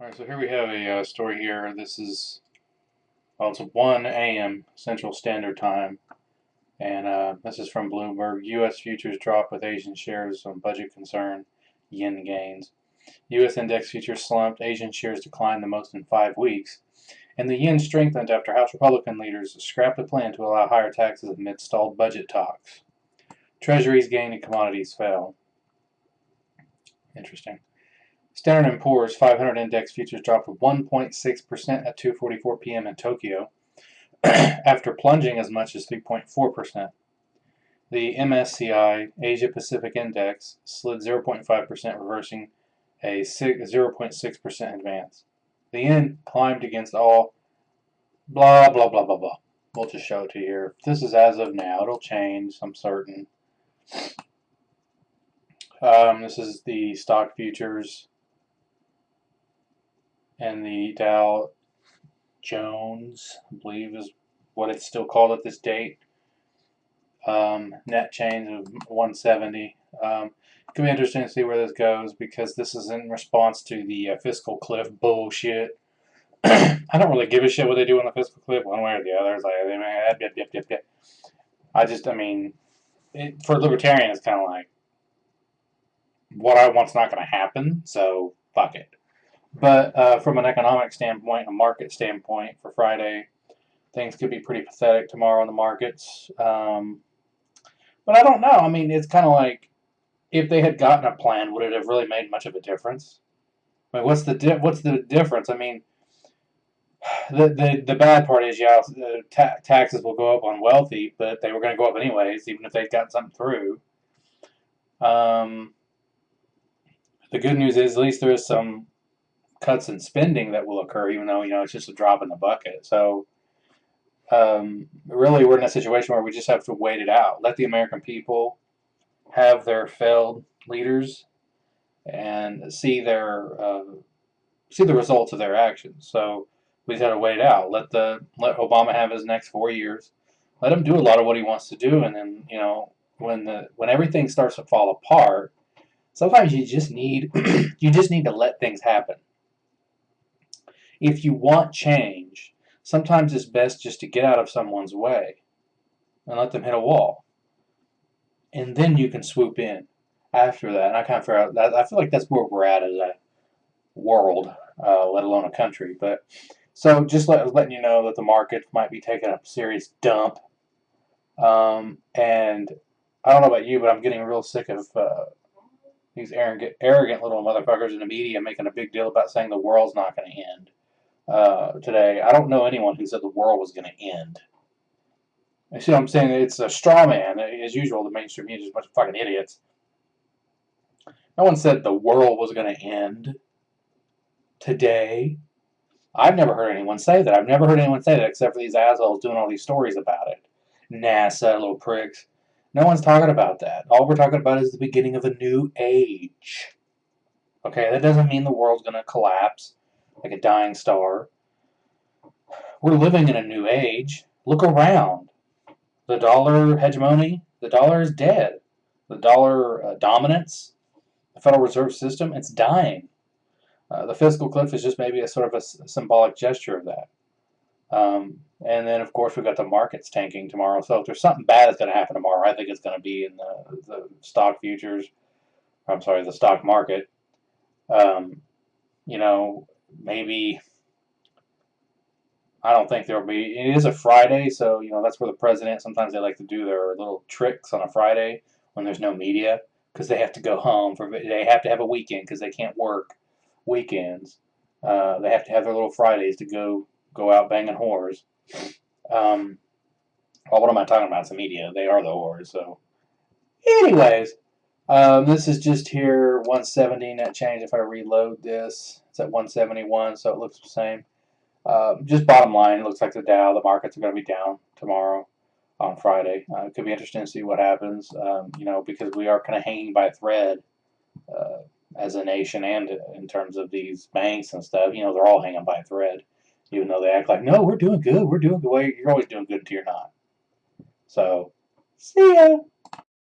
Alright, so here we have a story here. It's 1 a.m. Central Standard Time, and this is from Bloomberg. U.S. futures drop with Asian shares on budget concern, yen gains. U.S. index futures slumped, Asian shares declined the most in 5 weeks, and the yen strengthened after House Republican leaders scrapped a plan to allow higher taxes amid stalled budget talks. Treasuries gained and commodities fell. Interesting. Standard & Poor's 500 index futures dropped 1.6% at 2:44 p.m. in Tokyo, after plunging as much as 3.4%. The MSCI Asia Pacific Index slid 0.5%, reversing a 0.6% advance. The yen climbed against all blah blah blah blah blah. We'll just show it to you here. This is as of now. It'll change, I'm certain. This is the stock futures and the Dow Jones, I believe is what it's still called at this date. Net change of 170. It could be interesting to see where this goes because this is in response to the fiscal cliff bullshit. I don't really give a shit what they do on the fiscal cliff one way or the other. It's like, for libertarian, it's kind of like what I want's not going to happen, so fuck it. But from an economic standpoint, a market standpoint for Friday, things could be pretty pathetic tomorrow in the markets. But I don't know. I mean, it's kind of like if they had gotten a plan, would it have really made much of a difference? I mean, what's the difference? I mean, the bad part is, yeah, taxes will go up on wealthy, but they were going to go up anyways, even if they'd got something through. The good news is at least there is some cuts in spending that will occur, even though it's just a drop in the bucket. So really, we're in a situation where we just have to wait it out. Let the American people have their failed leaders and see the results of their actions. So we just have to wait it out. Let Obama have his next 4 years. Let him do a lot of what he wants to do, and then when everything starts to fall apart, sometimes you just need to let things happen. If you want change, sometimes it's best just to get out of someone's way and let them hit a wall. And then you can swoop in after that. And I kind of figure out that I feel like that's where we're at as a world, let alone a country. But so just letting you know that the market might be taking a serious dump. And I don't know about you, but I'm getting real sick of these arrogant little motherfuckers in the media making a big deal about saying the world's not going to end today. I don't know anyone who said the world was going to end. You see what I'm saying? It's a straw man. As usual, the mainstream media is a bunch of fucking idiots. No one said the world was going to end today. I've never heard anyone say that. I've never heard anyone say that except for these assholes doing all these stories about it. NASA, little pricks. No one's talking about that. All we're talking about is the beginning of a new age. Okay, that doesn't mean the world's going to collapse like a dying star. We're living in a new age. Look around. The dollar hegemony, the dollar is dead. The dollar dominance, the Federal Reserve System, it's dying. The fiscal cliff is just maybe a sort of a symbolic gesture of that. And then, of course, we've got the markets tanking tomorrow. So if there's something bad that's going to happen tomorrow, I think it's going to be in the stock futures. I'm sorry, the stock market. Maybe... I don't think there'll be. It is a Friday, so that's where the president. Sometimes they like to do their little tricks on a Friday when there's no media because they have to go home they have to have a weekend because they can't work weekends. They have to have their little Fridays to go out banging whores. Well, what am I talking about? It's the media. They are the whores. So, anyways, this is just here 170 net change. If I reload this, it's at 171, so it looks the same. Just bottom line, it looks like the markets are going to be down tomorrow on Friday. It could be interesting to see what happens, because we are kind of hanging by a thread as a nation and in terms of these banks and stuff. They're all hanging by a thread, even though they act like, no, we're doing good. We're doing good. Well, you're always doing good until you're not. So, see ya.